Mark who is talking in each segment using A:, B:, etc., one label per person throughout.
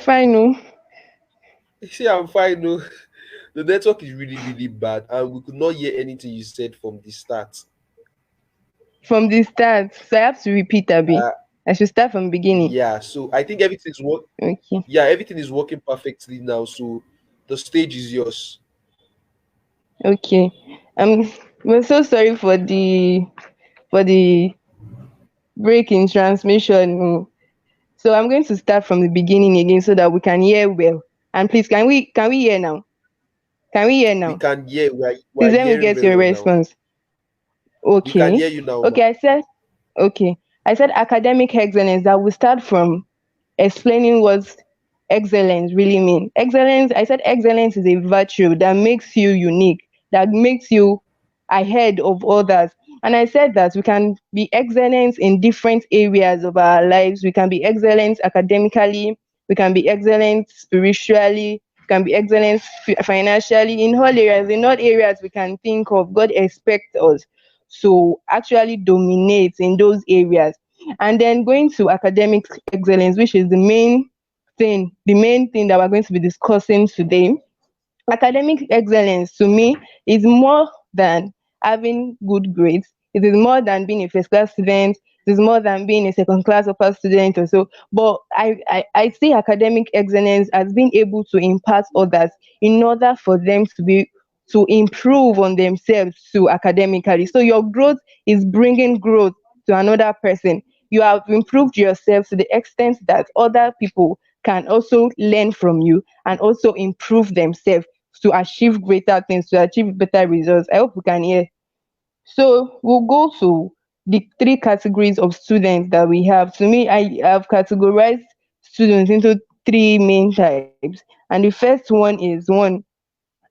A: fine. No,
B: You see, I'm fine. No, the network is really, really bad, and we could not hear anything you said from the start.
A: from the start. So I have to repeat a bit.
B: Uh,
A: I should start from the beginning.
B: yeah. So I think everything's work.
A: Okay.
B: Yeah, everything is working perfectly now. So the stage is yours.
A: Okay. Um, we're so sorry for the break in transmission. So I'm going to start from the beginning again so that we can hear well. And please, can we hear now? Can we hear
B: We
A: now?
B: can hear. We are
A: Please let me
B: hearing
A: get
B: very
A: your
B: well now.
A: response.
B: We can
A: Okay.
B: hear you now, ma.
A: Okay, I said academic excellence. That we start from explaining what excellence really means. Excellence, I said excellence is a virtue that makes you unique, that makes you ahead of others. And I said that we can be excellent in different areas of our lives. We can be excellent academically, we can be excellent spiritually, we can be excellent financially, in all areas we can think of. God expects us to actually dominate in those areas. And then going to academic excellence, which is the main thing that we're going to be discussing today. Academic excellence to me is more than having good grades. It is more than being a first class student. It is more than being a second class upper student or so. But I see academic excellence as being able to impact others in order for them to improve on themselves too academically. So your growth is bringing growth to another person. You have improved yourself to the extent that other people can also learn from you and also improve themselves to achieve greater things, to achieve better results. I hope we can hear. So we'll go to the three categories of students that we have. To me, I have categorized students into three main types. And the first one is one,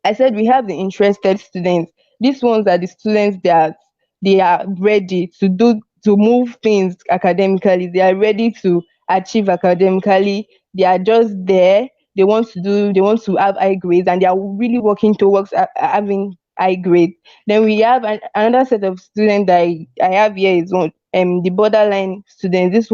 A: I said we have the interested students. These ones are the students that they are ready to move things academically. They are ready to achieve academically. They are just there. They want to have high grades and they are really working towards having high grades. Then we have another set of students that I have here is one the borderline students.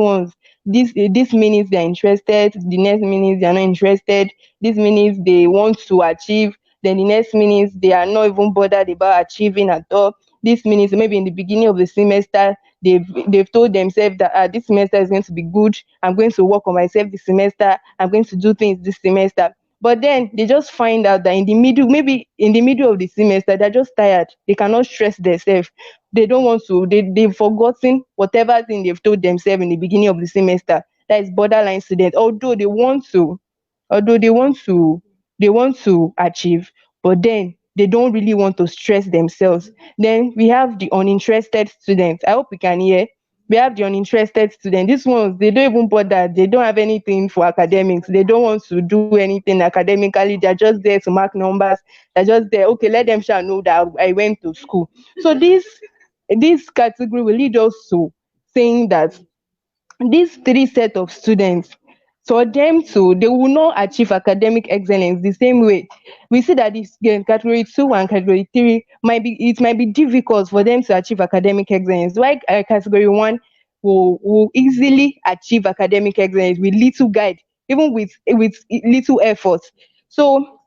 A: This means they're interested, the next minute they're not interested, this means they want to achieve, then the next minute they are not even bothered about achieving at all. This means maybe in the beginning of the semester they've told themselves that this semester is going to be good. I'm going to work on myself this semester. I'm going to do things this semester. But then they just find out that maybe in the middle of the semester, they're just tired. They cannot stress themselves. They don't want to. They've forgotten whatever thing they've told themselves in the beginning of the semester. That is borderline students. Although they want to achieve, but then they don't really want to stress themselves. Then we have the uninterested students. I hope we can hear. We have the uninterested students. These ones, they don't even bother. They don't have anything for academics. They don't want to do anything academically. They're just there to mark numbers. They're just there. Okay, let them shall know that I went to school. So this category will lead us to saying that these three set of students, for them to they will not achieve academic excellence the same way. We see that this category 2 and category 3 might be difficult for them to achieve academic excellence, while category 1 will easily achieve academic excellence with little guide, even with little effort. So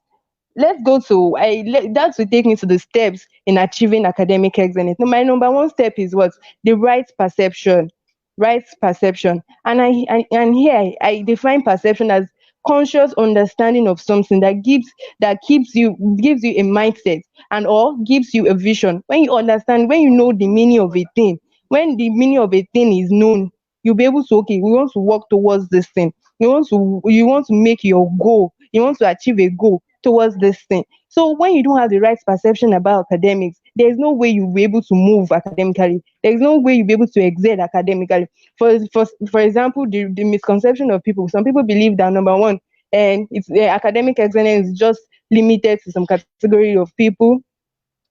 A: let's go to that will take me to the steps in achieving academic excellence. Now, my number one step is what? The right perception. And and here I define perception as conscious understanding of something that gives you a mindset and or gives you a vision. When you understand, when you know the meaning of a thing, when the meaning of a thing is known, you'll be able to, okay, we want to work towards this thing. You want to make your goal, you want to achieve a goal towards this thing. So when you don't have the right perception about academics, there's no way you'll be able to move academically. There's no way you'll be able to excel academically. For example, the misconception of people. Some people believe that number one, and it's academic excellence is just limited to some category of people.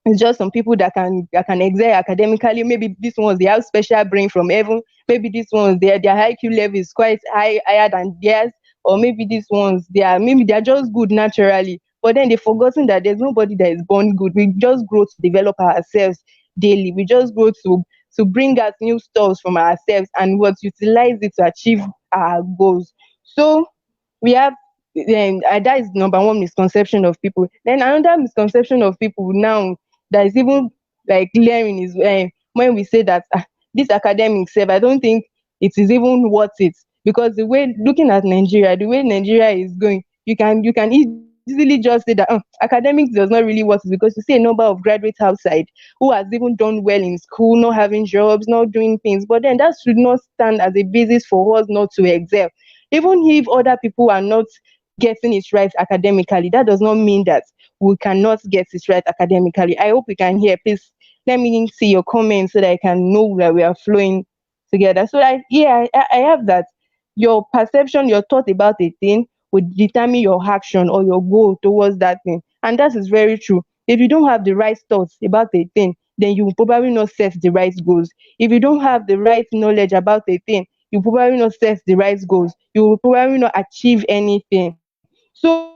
A: It's just some people that can excel academically. Maybe these ones they have special brain from heaven. Maybe these ones their IQ level is quite higher than theirs. Or maybe these ones they're just good naturally. But then they've forgotten that there's nobody that is born good. We just grow to develop ourselves daily. We just grow to bring out new stuff from ourselves and what utilize it to achieve our goals. So we have then that is number one misconception of people. Then another misconception of people now that is even like glaring is when we say that this academic self, I don't think it is even worth it, because the way, looking at Nigeria, the way Nigeria is going, you can easily just say that academics does not really worth it, because you see a number of graduates outside who has even done well in school, not having jobs, not doing things. But then that should not stand as a basis for us not to excel. Even if other people are not getting it right academically, that does not mean that we cannot get it right academically. I hope we can hear. Please let me see your comments so that I can know where we are flowing together. So I have that. Your perception, your thought about a thing would determine your action or your goal towards that thing. And that is very true. If you don't have the right thoughts about a thing, then you will probably not set the right goals. If you don't have the right knowledge about a thing, you probably not set the right goals. You will probably not achieve anything. So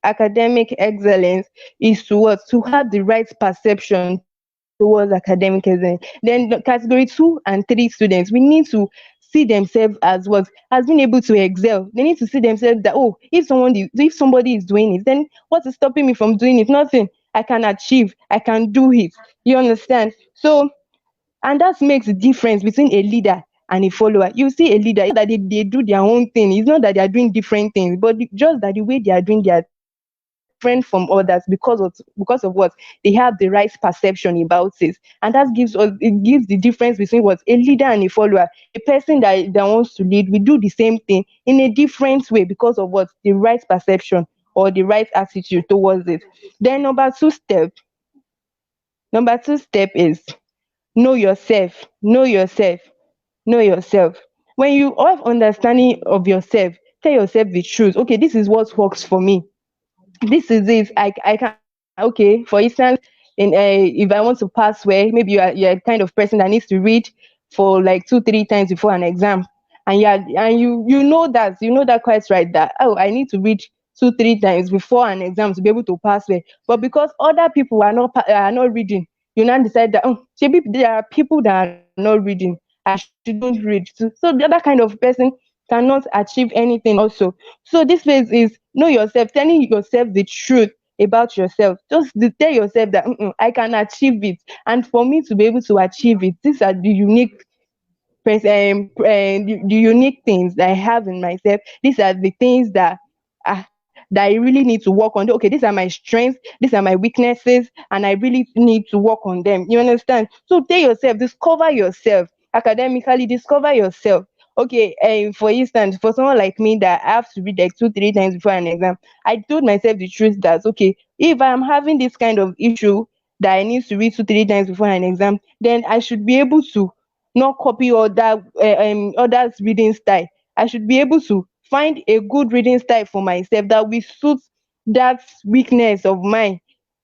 A: academic excellence is to what? To have the right perception towards academic excellence. Then the category 2 and 3 students, we need to see themselves as what? As being able to excel. They need to see themselves that, oh, if somebody is doing it, then what is stopping me from doing it? Nothing. I can achieve. I can do it. You understand? So, and that makes the difference between a leader and a follower. You see a leader, it's not that they do their own thing. It's not that they are doing different things, but just that the way they are doing their thing is different from others because of what? They have the right perception about it. And that gives the difference between what? A leader and a follower. A person that wants to lead will do the same thing in a different way because of what? The right perception or the right attitude towards it. Then number two step is know yourself. Know yourself. When you have understanding of yourself, tell yourself the truth. Okay, this is what works for me. This is it. I can, okay, for instance, if I want to pass well, maybe you're the kind of person that needs to read for like 2 3 times before an exam, and you know that quite right, that, oh, I need to read 2 3 times before an exam to be able to pass well. But because other people are not reading, you now decide that, oh, maybe there are people that are not reading, I shouldn't read too. So the other kind of person cannot achieve anything also. So this phase is know yourself, telling yourself the truth about yourself. Just tell yourself that, I can achieve it. And for me to be able to achieve it, these are the the unique things that I have in myself. These are the things that I really need to work on. Okay, these are my strengths, these are my weaknesses, and I really need to work on them. You understand? So tell yourself, discover yourself academically, discover yourself. Okay, for instance, for someone like me that I have to read like 2 3 times before an exam, I told myself the truth that, okay, if I'm having this kind of issue that I need to read 2 3 times before an exam, then I should be able to not copy others reading style. I should be able to find a good reading style for myself that will suit that weakness of mine.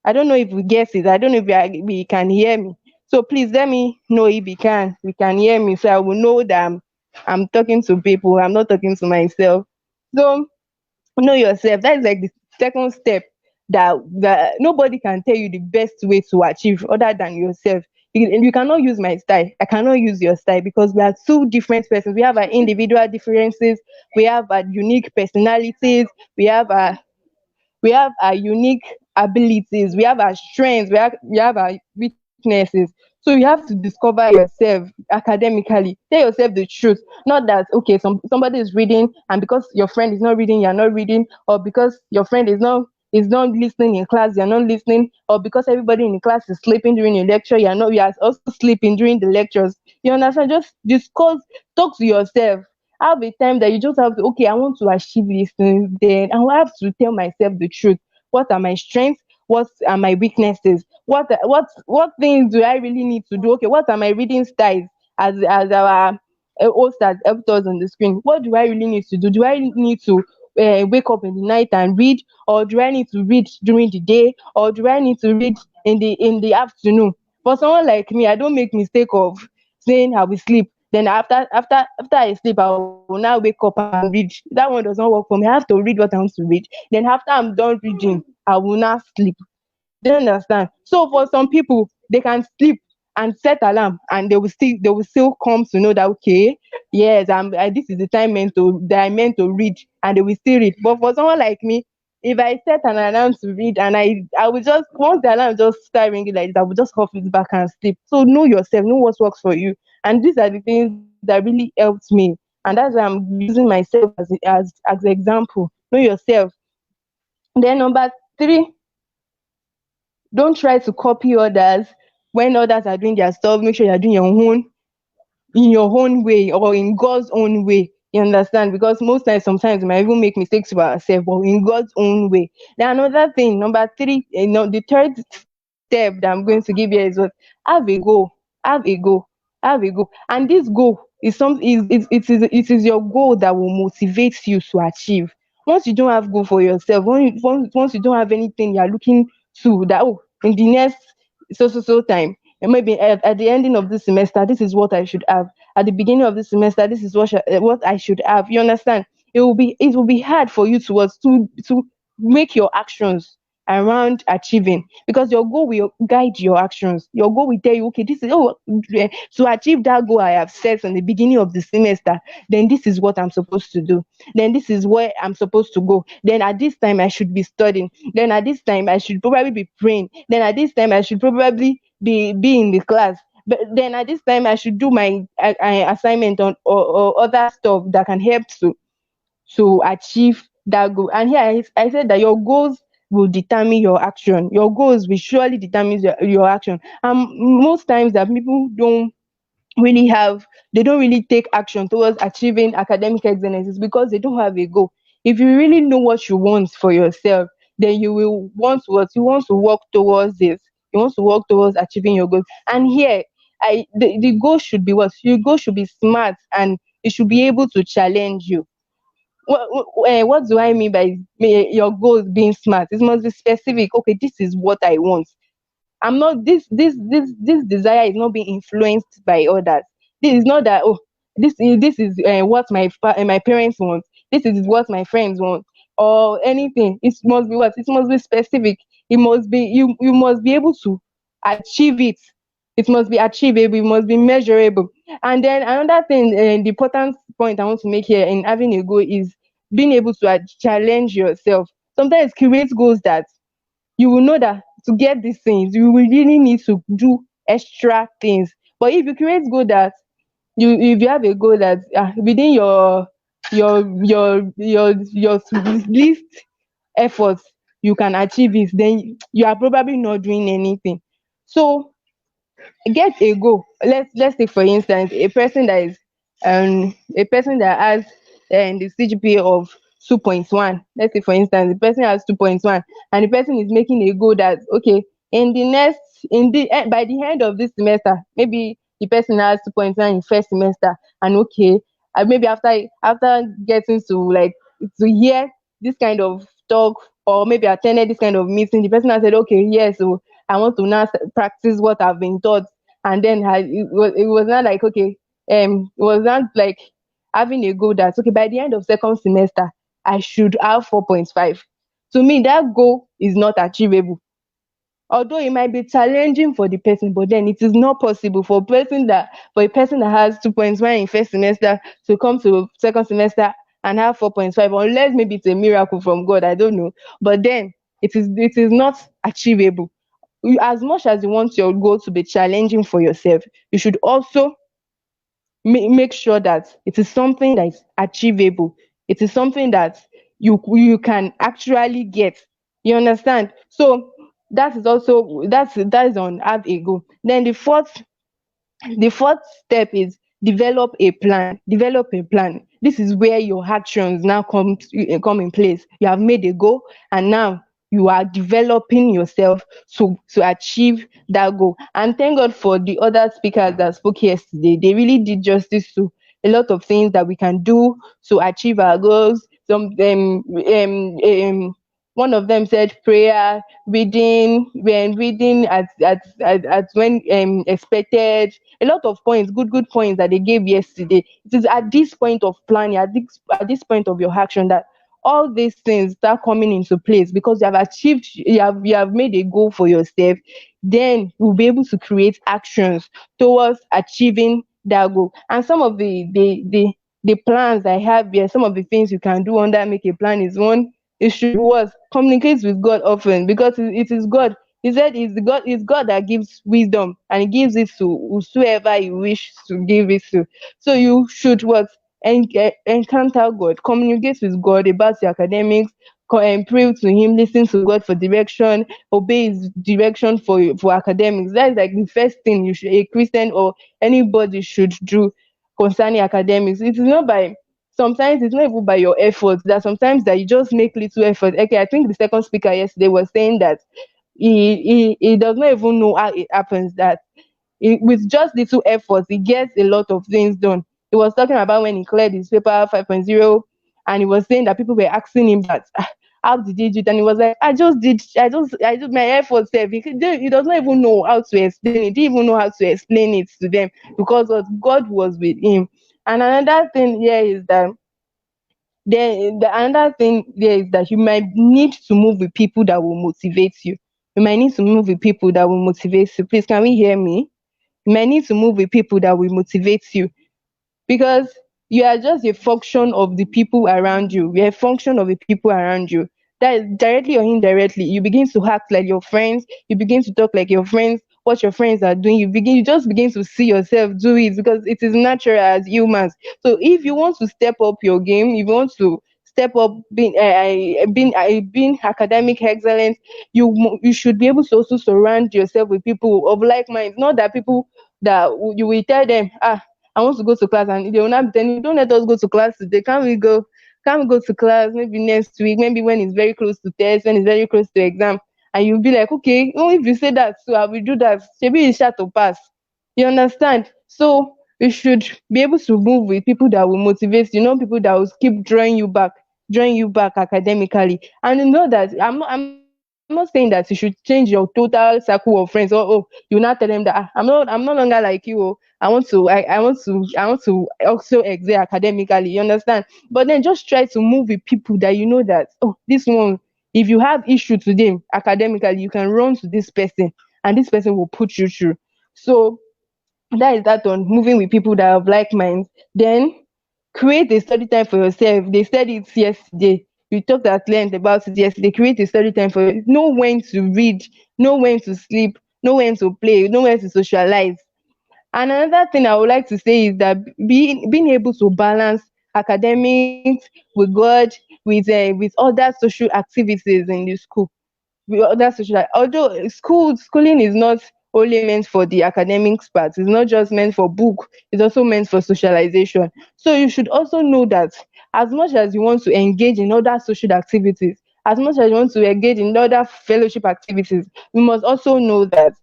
A: I don't know if we get it. I don't know if we can hear me. So please let me know if we can hear me, so I will know that I'm talking to people. I'm not talking to myself. So know yourself. That is like the second step, that nobody can tell you the best way to achieve other than yourself. You cannot use my style. I cannot use your style, because we are two different persons. We have our individual differences. We have our unique personalities. We have our unique abilities, we have our strengths, we have our weaknesses. So you have to discover yourself academically. Tell yourself the truth. Not that, okay, somebody is reading, and because your friend is not reading, you're not reading, or because your friend is not listening in class, you're not listening, or because everybody in the class is sleeping during a lecture, you are also sleeping during the lectures. You understand? Just discuss, talk to yourself. Have a time that you just have to, okay, I want to achieve this thing, then I will have to tell myself the truth. What are my strengths? What are my weaknesses? What things do I really need to do? Okay, what are my reading styles? As our host has helped us on the screen, what do I really need to do? Do I need to wake up in the night and read, or do I need to read during the day, or do I need to read in the afternoon? For someone like me, I don't make mistake of saying I will sleep, then after I sleep, I will now wake up and read. That one does not work for me. I have to read what I want to read. Then after I'm done reading, I will now sleep. Do you understand? So for some people, they can sleep and set alarm, and they will still come to know that, okay, Yes, this is the time meant to that I meant to read, and they will still read. But for someone like me, if I set an alarm to read, and I will just, once the alarm just start ringing like that, I will just off it back and sleep. So know yourself, know what works for you, and these are the things that really helped me, and that's why I'm using myself as example. Know yourself. Then number three, don't try to copy others. When others are doing their stuff, make sure you're doing your own in your own way, or in God's own way. You understand? Because most times, sometimes we might even make mistakes by ourselves, but in God's own way. Then another thing, number three, the third step that I'm going to give you is what, have a goal, have a goal, have a goal, and this goal is it is your goal that will motivate you to achieve. Once you don't have goal for yourself, once you don't have anything you're looking to, that, oh, in the next so time, and maybe at the ending of this semester, this is what I should have. At the beginning of this semester, this is what I should have. You understand? It will be hard for you to make your actions around achieving, because your goal will guide your actions. Your goal will tell you, okay, this is, oh, to achieve that goal I have set in the beginning of the semester, then this is what I'm supposed to do. Then this is where I'm supposed to go. Then at this time I should be studying. Then at this time I should probably be praying. Then at this time I should probably be in the class. But then at this time I should do my assignment on, or other stuff that can help to achieve that goal. And here I said that your goals will determine your action. Your goals will surely determine your action. Most times that people really have they don't really take action towards achieving academic excellence is because they don't have a goal. If you really know what you want for yourself, then you will want what you want to work towards this. You want to work towards achieving your goals. And here, the goal should be what? Your goal should be smart, and it should be able to challenge you. What do I mean by your goals being smart? It must be specific. Okay, this is what I want. I'm not this desire is not being influenced by others. This is not that, oh, this is what my parents want. This is what my friends want, or anything. It must be what? It must be specific. It must be you must be able to achieve it. It must be achievable. It must be measurable. And then another thing, the important point I want to make here in having a goal is being able to challenge yourself. Sometimes create goals that you will know that to get these things you will really need to do extra things. But if you create goal that if you have a goal that, within your least efforts you can achieve it, then you are probably not doing anything. So get a goal. Let's take for instance a person that has the CGPA of 2.1. Let's say for instance the person has 2.1, and the person is making a goal that, okay, in the next in the by the end of this semester, maybe the person has 2.1 in first semester, and okay, maybe after getting to, like, to hear this kind of talk, or maybe attended this kind of meeting, the person has said, okay, yes, so I want to now practice what I've been taught. And then it was not like, okay, it was not like having a goal that, okay, by the end of second semester I should have 4.5. To me, that goal is not achievable. Although it might be challenging for the person, but then it is not possible for a person that has 2.1 in first semester to come to second semester and have 4.5, unless maybe it's a miracle from God, I don't know. But then it is not achievable. As much as you want your goal to be challenging for yourself, you should also make sure that it is something that is achievable. It is something that you can actually get. You understand? So that is on have a goal. Then the fourth step is develop a plan. This is where your actions now come in place. You have made a goal, and now you are developing yourself to achieve that goal. And thank God for the other speakers that spoke yesterday. They really did justice to a lot of things that we can do to achieve our goals. One of them said prayer, reading, when reading at when expected. A lot of points, good points that they gave yesterday. It is at this point of planning, at this point of your action, that all these things start coming into place, because you have made a goal for yourself. Then you'll be able to create actions towards achieving that goal. And some of the plans I have here, some of the things you can do under make a plan is one, you should what communicate with God often, because it is God. He said it's God that gives wisdom, and he gives it to whosoever he wish to give it to. So you should what encounter God, communicate with God about your academics, and pray to him, listen to God for direction, obey his direction for academics. That is like the first thing you should, a Christian or anybody should do concerning academics. It is not by, sometimes it's not even by your efforts, that sometimes that you just make little effort. Okay, I think the second speaker yesterday was saying that he does not even know how it happens, that with just little effort he gets a lot of things done. He was talking about when he cleared his paper 5.0, and he was saying that people were asking him that, how did he do it? And he was like, I did my efforts there. He does not even know how to explain it. He didn't even know how to explain it to them, because what God was with him. And another thing here is that another thing there is that you might need to move with people that will motivate you. You might need to move with people that will motivate you. Please, can we hear me? You might need to move with people that will motivate you, because you are just a function of the people around you. You're a function of the people around you. That is directly or indirectly. You begin to act like your friends. You begin to talk like your friends. What your friends are doing, you just begin to see yourself do it, because it is natural as humans. So if you want to step up your game, if you want to step up being academic excellence, you should be able to also surround yourself with people of like minds. Not that people that you will tell them, I want to go to class, and they will not be telling you, don't let us go to class today. Can't we go to class maybe next week, maybe when it's very close to test, when it's very close to exam. And you'll be like, okay, oh, if you say that, so I will do that. Maybe it's short to pass. You understand? So you should be able to move with people that will motivate you, not people that will keep drawing you back academically. And you know that I'm not saying that you should change your total circle of friends, or oh, you now tell them that, I'm no longer like you. Oh, I want to also excel academically. You understand? But then just try to move with people that you know that, oh, this one, if you have issue today academically, you can run to this person, and this person will put you through. So that is that on moving with people that have like minds. Then create a study time for yourself. They said it yesterday. We talked at length about it yesterday. Create a study time for you. Know when to read, know when to sleep, know when to play, know when to socialize. And another thing I would like to say is that being able to balance academics with God, with other social activities in the school, with other social, although schooling is not only meant for the academics part, it's not just meant for book, it's also meant for socialization. So you should also know that as much as you want to engage in other social activities, as much as you want to engage in other fellowship activities, you must also know that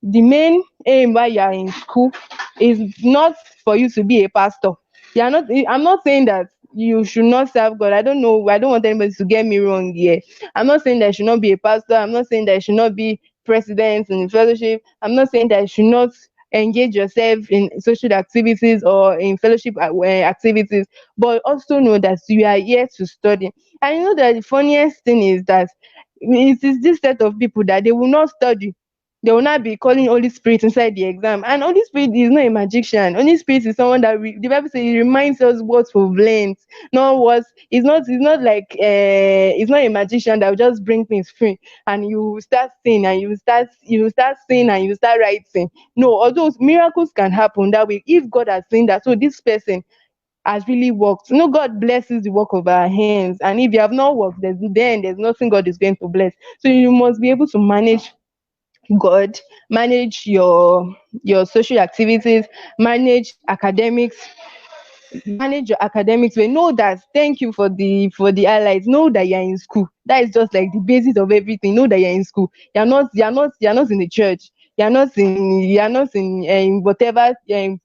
A: the main aim while you are in school is not for you to be a pastor. You are not, I'm not saying that you should not serve God. I don't know, I don't want anybody to get me wrong here. I'm not saying that you should not be a pastor. I'm not saying that you should not be president in fellowship. I'm not saying that you should not engage yourself in social activities or in fellowship activities, but also know that you are here to study. And you know that the funniest thing is that it is this set of people that they will not study. They will not be calling Holy Spirit inside the exam. And Holy Spirit is not a magician. Holy Spirit is someone that the Bible says it reminds us what we've learned, not what it's not like it's not a magician that will just bring things free, and you will start seeing, and you will start seeing, and you will start writing. No, although miracles can happen that way if God has seen that. So this person has really worked. You know, God blesses the work of our hands. And if you have not worked, there's nothing God is going to bless. So you must be able to manage God, manage your social activities, manage academics, manage your academics. We know that. Thank you for the highlights. Know that you're in school. That is just like the basis of everything. Know that you're in school. You're not in the church. You're not in whatever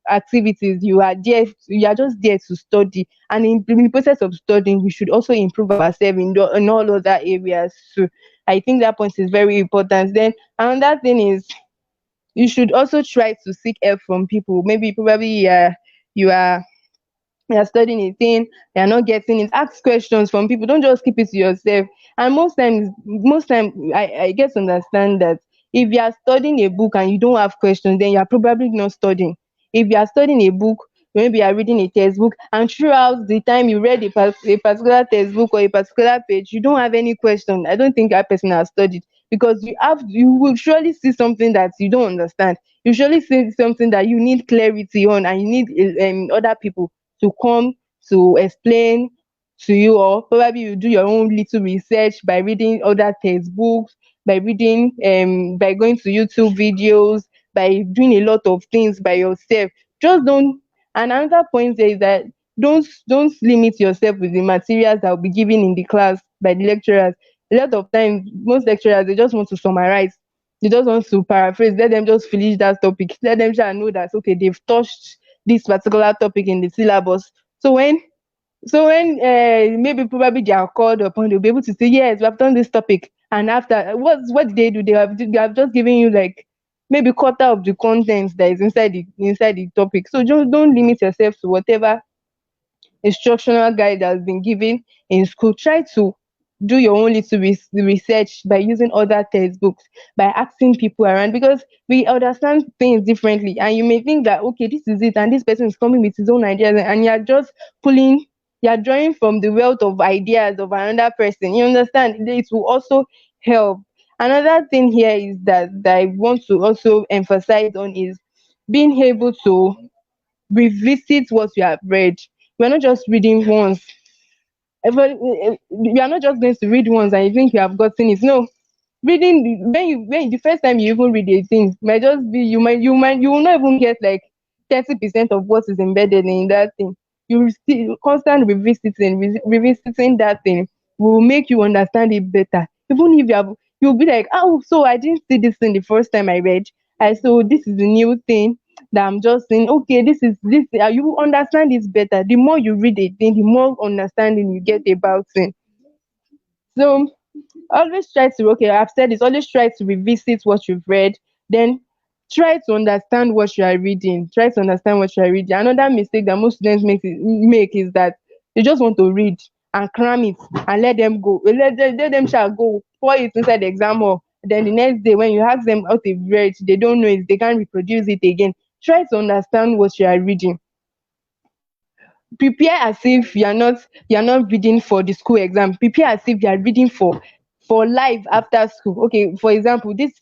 A: activities you are there. You are just there to study. And in the process of studying, we should also improve ourselves in all other areas too. I think that point is very important. Then another thing is you should also try to seek help from people. Maybe probably you are you're studying a thing, you're not getting it. Ask questions from people. Don't just keep it to yourself. And most time, I get to understand that if you are studying a book and you don't have questions, then you're probably not studying. If you are studying a book, maybe you are reading a textbook, and throughout the time you read a particular textbook or a particular page, you don't have any question, I don't think that person has studied, because you will surely see something that you don't understand. You surely see something that you need clarity on, and you need other people to come to explain to you, or probably you do your own little research by reading other textbooks, by going to YouTube videos, by doing a lot of things by yourself. Just don't. And another point there is that don't limit yourself with the materials that will be given in the class by the lecturers. A lot of times, most lecturers, they just want to summarize, they just want to paraphrase. Let them just finish that topic, let them shall know that okay, they've touched this particular topic in the syllabus. So when maybe probably they are called upon, they'll be able to say, yes, we have done this topic. And after, what did they do? They have just given you like maybe quarter of the contents that is inside the topic. So just don't limit yourself to whatever instructional guide that has been given in school. Try to do your own little research by using other textbooks, by asking people around, because we understand things differently. And you may think that okay, this is it, and this person is coming with his own ideas, and you're just pulling, you're drawing from the wealth of ideas of another person. You understand? It will also help. Another thing here is that I want to also emphasize on is being able to revisit what you have read. We're not just reading once. You are not just going to read once and you think you have gotten it. No, reading, when the first time you even read a thing might just be, you will not even get like 30% of what is embedded in that thing. You will still constant revisiting, revisiting that thing will make you understand it better. Even if you'll be like, oh, so I didn't see this thing the first time I read. I So this is a new thing that I'm just saying. Okay, this is this. You understand it better. The more you read a thing, the more understanding you get about it. So always try to, okay, I've said this, always try to revisit what you've read, then try to understand what you are reading. Try to understand what you are reading. Another mistake that most students make is that they just want to read and cram it and let them go. Let them shall go, pour it inside the exam hall. Then the next day when you ask them what they've read, they don't know it, they can't reproduce it again. Try to understand what you are reading. Prepare as if you're not reading for the school exam. Prepare as if you are reading for life after school. Okay, for example, this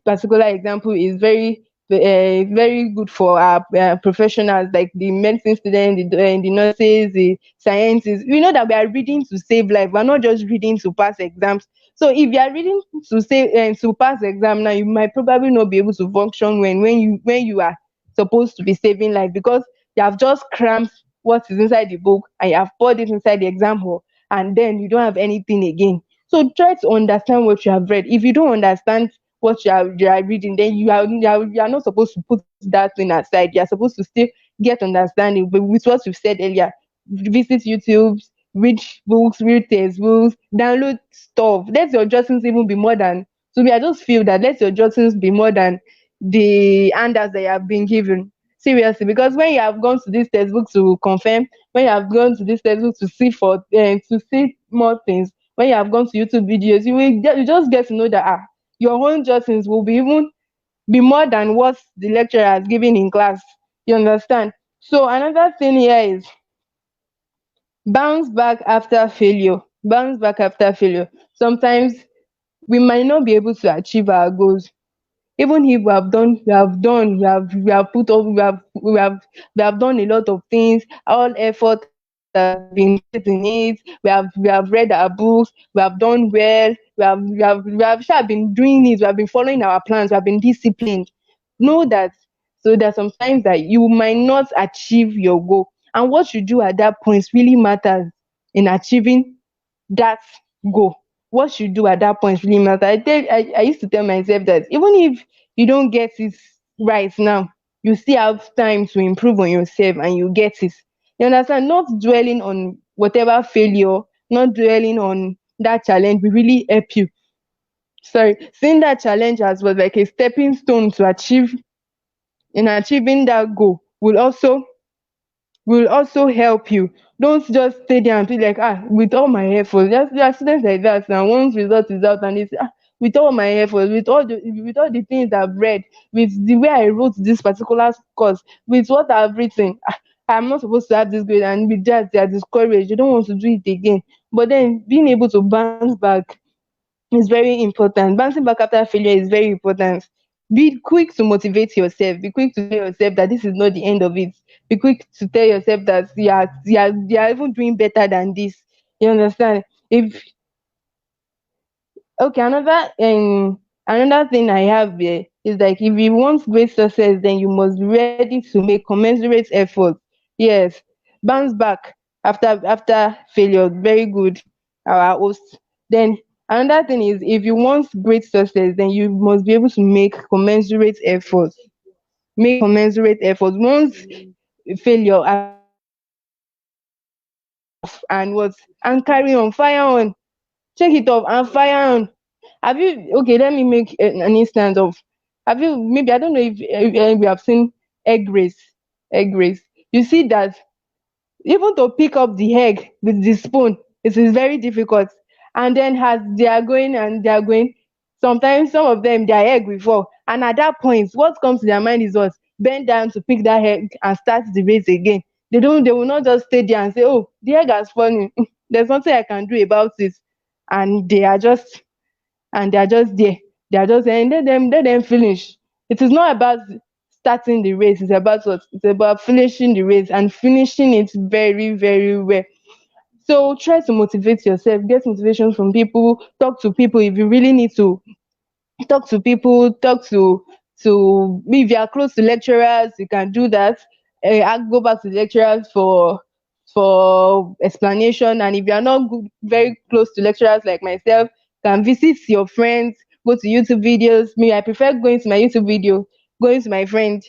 A: particular example is very good for our professionals like the medicine students, the nurses, the scientists. We know that we are reading to save life, we're not just reading to pass exams. So if you are reading to pass exam now, you might probably not be able to function when you are supposed to be saving life, because you have just crammed what is inside the book and you have poured it inside the exam hall, and then you don't have anything again. So try to understand what you have read. If you don't understand what you are reading, then you are not supposed to put that thing aside. You are supposed to still get understanding. But with what you've said earlier, visit YouTube, read books, read textbooks, download stuff. Let your jottings even be more than, to me, I just feel that let your jottings be more than the handouts that you have been given. Seriously, because when you have gone to this textbook to confirm, when you have gone to this textbook to see more things, when you have gone to YouTube videos, you just get to know that your own jottings will be more than what the lecturer has given in class. You understand? So another thing here is bounce back after failure. Bounce back after failure. Sometimes we might not be able to achieve our goals, even if we have done a lot of things, all effort has been put in it, we have read our books, we have done well, we have sha been doing it, we have been following our plans, we have been disciplined. Know that. So there are sometimes that you might not achieve your goal, and what you do at that point really matters in achieving that goal. What you do at that point really matters. I used to tell myself that even if you don't get it right now, you still have time to improve on yourself and you get it. You understand? Not dwelling on whatever failure, not dwelling on that challenge will really help you. Sorry, seeing that challenge as well like a stepping stone to achieving that goal will also help you. Don't just stay there and be like, with all my effort. There are students like that now. Once result is out and they say, with all my efforts, with all the things I've read, with the way I wrote this particular course, with what I've written, I'm not supposed to have this grade, and with that they are discouraged. They don't want to do it again. But then being able to bounce back is very important. Bouncing back after failure is very important. Be quick to motivate yourself. Be quick to tell yourself that this is not the end of it. Be quick to tell yourself that you are even doing better than this. You understand? If Okay, another thing I have here is like, if you want great success, then you must be ready to make commensurate effort. Yes, bounce back after failure. Very good, our host. Then another thing is, if you want great success, then you must be able to make commensurate effort. Make commensurate effort. Once failure has happened, shake it off and what, and carry on, fire on. Check it off and fire on. Have you Okay, let me make an instance of, have you, maybe, I don't know if we have seen egg race. Egg race. You see that even to pick up the egg with the spoon, it is very difficult. And then as they are going and they are going, sometimes some of them, their egg will fall. And at that point, what comes to their mind is what? Bend down to pick that egg and start the race again. They will not just stay there and say, oh, the egg has fallen. There's nothing I can do about it. And they are just there. They are just saying, let them finish. It is not about starting the race, it's about what? It's about finishing the race and finishing it very, very well. So try to motivate yourself, get motivation from people, talk to people if you really need to talk to people, if you are close to lecturers, you can do that. Go back to the lecturers for explanation. And if you are not very close to lecturers like myself, can visit your friends, go to YouTube videos. Me, I prefer going to my YouTube video, going to my friends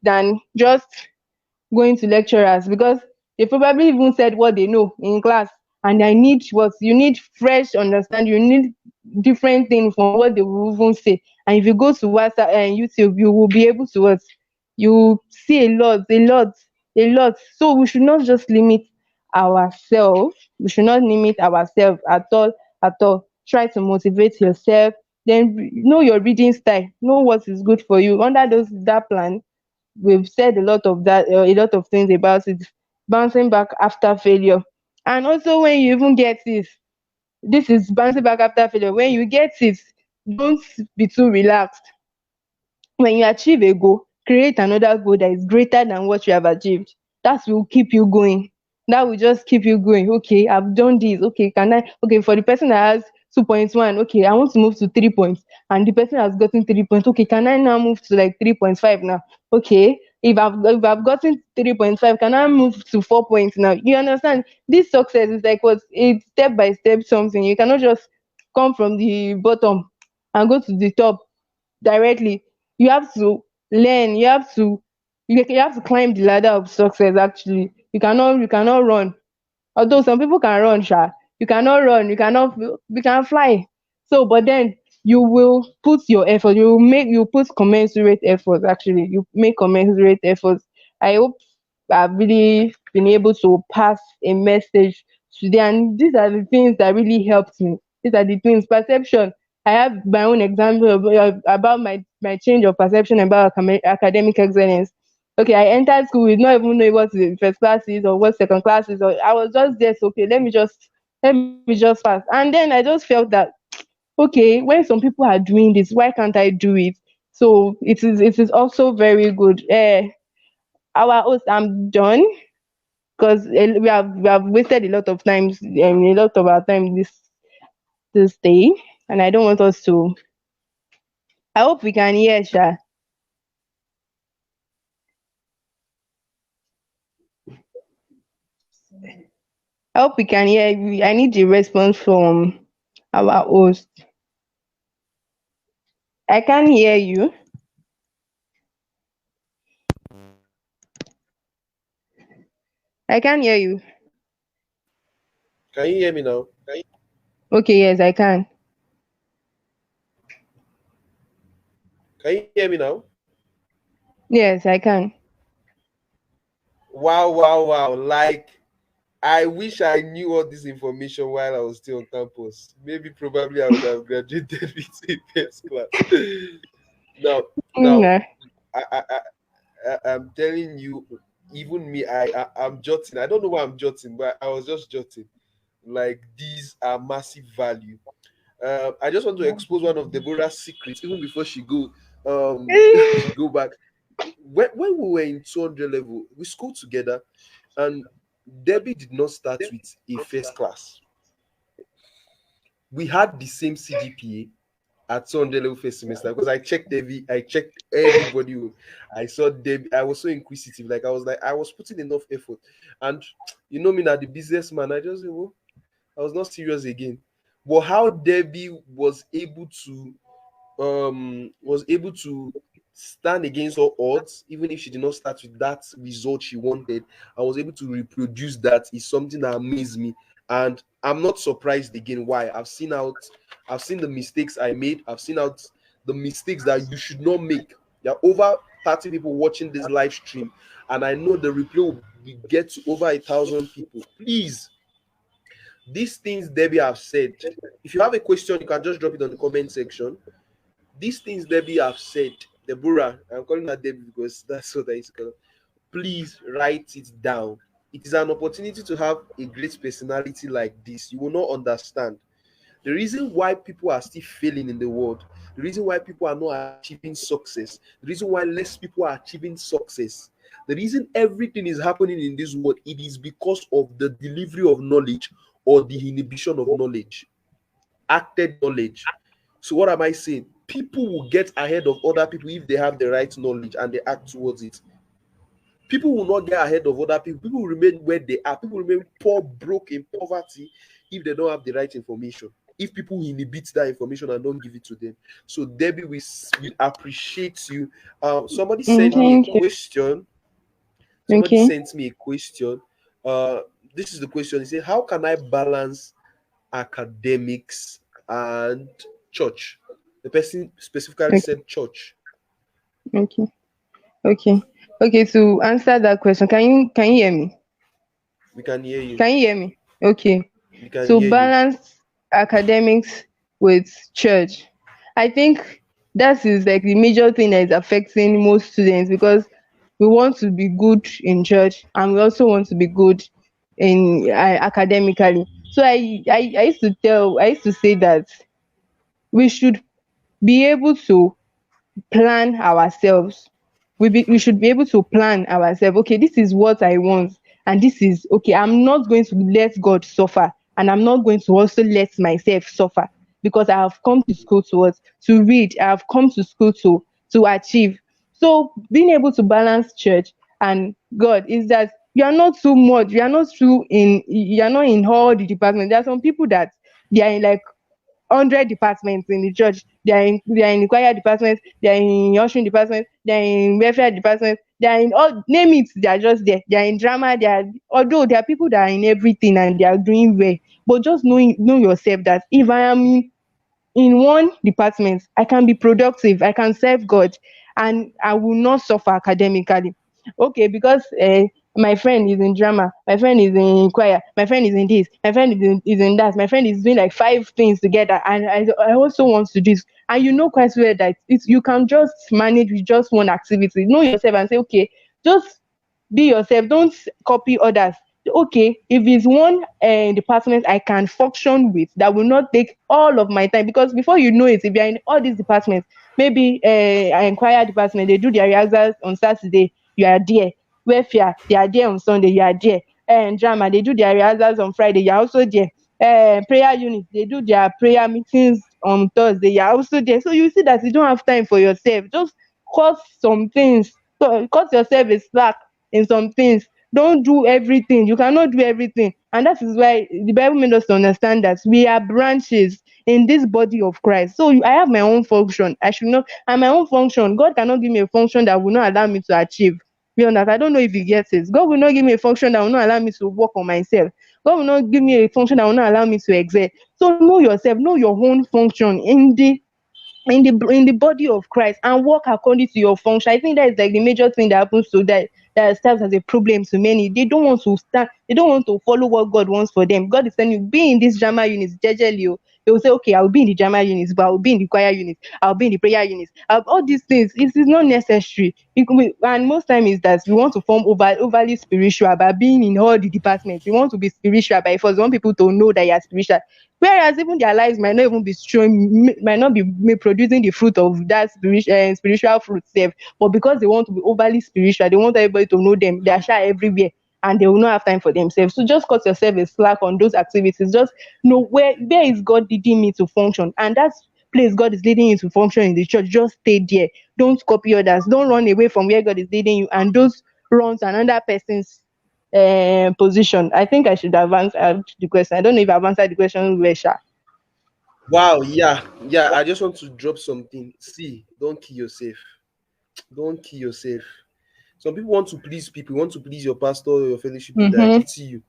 A: than just going to lecturers, because they probably even said what they know in class, and I need what you need, fresh understand, you need different things from what they will even say. And if you go to WhatsApp and YouTube, you will be able to what, you see a lot. So we should not just limit ourselves. We should not limit ourselves at all. Try to motivate yourself. Then know your reading style. Know what is good for you. Under those that plan, we've said a lot of that, a lot of things about it. Bouncing back after failure. And also, when you even get it, this is bouncing back after failure. When you get it, don't be too relaxed. When you achieve a goal, create another goal that is greater than what you have achieved. That will keep you going. That will just keep you going. Okay, I've done this. Okay, can I? Okay, for the person that has 2.1, okay, I want to move to 3 points. And the person has gotten 3 points. Okay, can I now move to like 3.5 now? Okay, if I've gotten 3.5, can I move to 4 points now? You understand? This success is like what? It's step by step something. You cannot just come from the bottom and go to the top directly. You have to learn. You have to climb the ladder of success. Actually, you cannot run. Although some people can run, sha, you cannot run, you can fly. So, but then you will put your effort, you put commensurate efforts. Actually, you make commensurate efforts. I hope I've really been able to pass a message today, and these are the things that really helped me. These are the things, perception. I have my own example about my change of perception about academic excellence. Okay, I entered school with not even knowing what the first class is or what second class is. Or I was just there, so okay, let me just pass. And then I just felt that, okay, when some people are doing this, why can't I do it? So it is also very good. Our host, I'm done, because we have wasted a lot of times, a lot of our time this day, and I don't want us to. I hope we can hear, Sha. I hope we can hear. I need the response from our host. I can't hear you. I can't hear you.
B: Can you hear me now?
A: Okay, yes, I can.
B: Can you hear me now?
A: Yes, I can.
B: Wow, wow, wow. Like, I wish I knew all this information while I was still on campus. Maybe probably I would have graduated with a first class. Now, now
A: Yeah.
B: I'm telling you, even me, I'm jotting. I don't know why I'm jotting, but I was just jotting. Like these are massive value. I just want to expose one of Deborah's secrets, even before she go, she go back. When we were in 200 level, we schooled together, and Debbie did not start with a first class. We had the same CGPA at 200 level first semester because I checked everybody. I saw Debbie. I was so inquisitive. Like I was putting enough effort, and you know me now, the businessman. I just oh, I was not serious again. But how Debbie was able to stand against all odds, even if she did not start with that result she wanted, and was able to reproduce that is something that amazed me. And I'm not surprised again. Why? I've seen the mistakes I made, I've seen out the mistakes that you should not make. There are over 30 people watching this live stream, and I know the replay will get to over 1,000 people. Please, these things Debbie have said. If you have a question, you can just drop it on the comment section. These things Debbie have said, Deborah, I'm calling her Debbie because that's what I used to call her. Please write it down. It is an opportunity to have a great personality like this. You will not understand the reason why people are still failing in the world, the reason why people are not achieving success, the reason why less people are achieving success, the reason everything is happening in this world, it is because of the delivery of knowledge or the inhibition of knowledge, acted knowledge. So what am I saying? People will get ahead of other people if they have the right knowledge and they act towards it. People will not get ahead of other people. People will remain where they are. People remain poor, broke, in poverty if they don't have the right information. If people inhibit that information and don't give it to them. So Debbie, we appreciate you. Somebody sent me a
A: Thank you.
B: question. Somebody
A: Okay.
B: sent me a question. Uh, this is the question. He said, "How can I balance academics and church?" The person specifically
A: Okay.
B: said church.
A: Okay. Okay. Okay. To answer that question, can you hear me?
B: We can hear you.
A: Can you hear me? Okay.
B: We can
A: So
B: hear you.
A: balance academics with church. I think that is like the major thing that is affecting most students because we want to be good in church and we also want to be good in academically. So I used to say that we should be able to plan ourselves. We should be able to plan ourselves. Okay, this is what I want, and this is okay. I'm not going to let God suffer, and I'm not going to also let myself suffer because I have come to school to what to read. I have come to school to achieve. So being able to balance church and God is that you are not too much. You are not in all the departments. There are some people that they are in like 100 departments in the church. They are in the choir department, they are in ushering department, they are in welfare department, they are in all name it, they are just there. They are in drama, they are although there are people that are in everything and they are doing well. But just know yourself that if I am in one department, I can be productive, I can serve God, and I will not suffer academically. Okay, because my friend is in drama, my friend is in choir, my friend is in this, my friend is in that, my friend is doing like five things together, and I also want to do this. And you know quite well that you can just manage with just one activity. Know yourself and say, okay, just be yourself, don't copy others. Okay, if it's one department I can function with that will not take all of my time, because before you know it, if you're in all these departments, maybe choir department, they do their rehearsals on Saturday, you are there. Welfare, they are there on Sunday, you are there. And drama, they do their rehearsals on Friday, you're also there. Prayer unit, they do their prayer meetings on Thursday, you're also there. So you see that you don't have time for yourself. Just cut some things, so cut yourself a slack in some things. Don't do everything. You cannot do everything. And that is why the Bible made us to understand that we are branches in this body of Christ. So I have my own function. I should not, and my own function, God cannot give me a function that will not allow me to achieve. You understand? I don't know if you get it. God will not give me a function that will not allow me to work on myself. God will not give me a function that will not allow me to excel. So know yourself, know your own function in the body of Christ, and work according to your function. I think that is like the major thing that happens to that serves as a problem to many. They don't want to stand. They don't want to follow what God wants for them. God is telling you, be in this drama unit, jejely. Oh. They will say, okay, I'll be in the drama units, but I'll be in the choir unit, I'll be in the prayer unit. All these things, it is not necessary. And most time is that we want to form overly spiritual by being in all the departments. We want to be spiritual by force. We want people to know that you are spiritual. Whereas even their lives might not even be showing, might not be producing the fruit of that spiritual fruit self. But because they want to be overly spiritual, they want everybody to know them. They are shy everywhere, and they will not have time for themselves. So just cut yourself a slack on those activities. Just know where is God leading me to function, and that's place God is leading you to function in the church. Just stay there. Don't copy others. Don't run away from where God is leading you, and those runs another person's position. I think I should have answered the question. I don't know if I've answered the question, Resha.
B: Wow, yeah. I just want to drop something. See, don't kill yourself. Don't kill yourself. Some people want to please people, want to please your pastor or your fellowship leader. I
A: Mm-hmm.
B: pity you.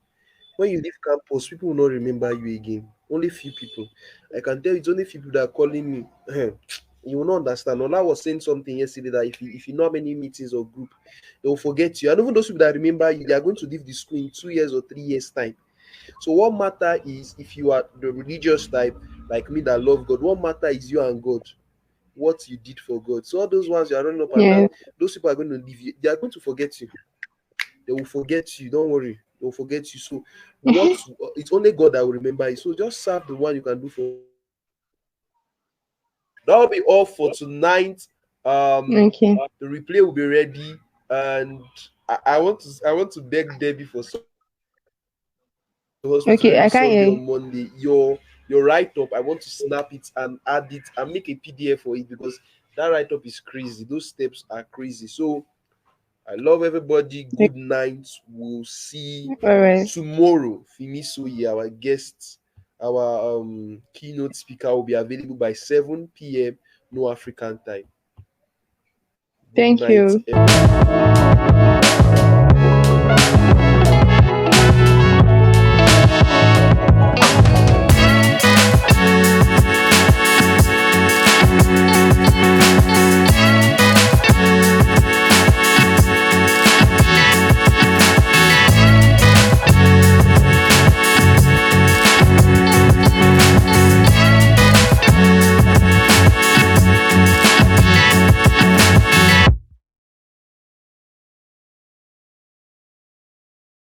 B: When you leave campus, people will not remember you again. Only few people. I can tell you, it's only few people that are calling me. You will not understand. Ola was saying something yesterday that if you know how many meetings or group, they will forget you. And even those people that remember you, they are going to leave the school in 2 years or 3 years time. So what matter is, if you are the religious type like me that love God, what matter is you and God, what you did for God. So all those ones you are running up and down,
A: Yes.
B: those people are going to leave you. They are going to forget you. They will forget you. Don't worry. They will forget you. So what? It's only God that will remember you. So just serve the one you can do for God. That will be all for tonight.
A: Okay.
B: The replay will be ready, and I want to beg Debbie for something. When I go to the hospital
A: Okay.
B: every
A: I can't
B: Sunday
A: hear
B: on
A: you.
B: Monday, your write up, I want to snap it and add it and make a PDF for it, because that write up is crazy. Those steps are crazy. So I love everybody. Good night. We'll see
A: All right.
B: tomorrow. Fimi Soye, our guest, our keynote speaker, will be available by 7 p.m. No African time. Good
A: Thank
B: night,
A: you.
B: everyone.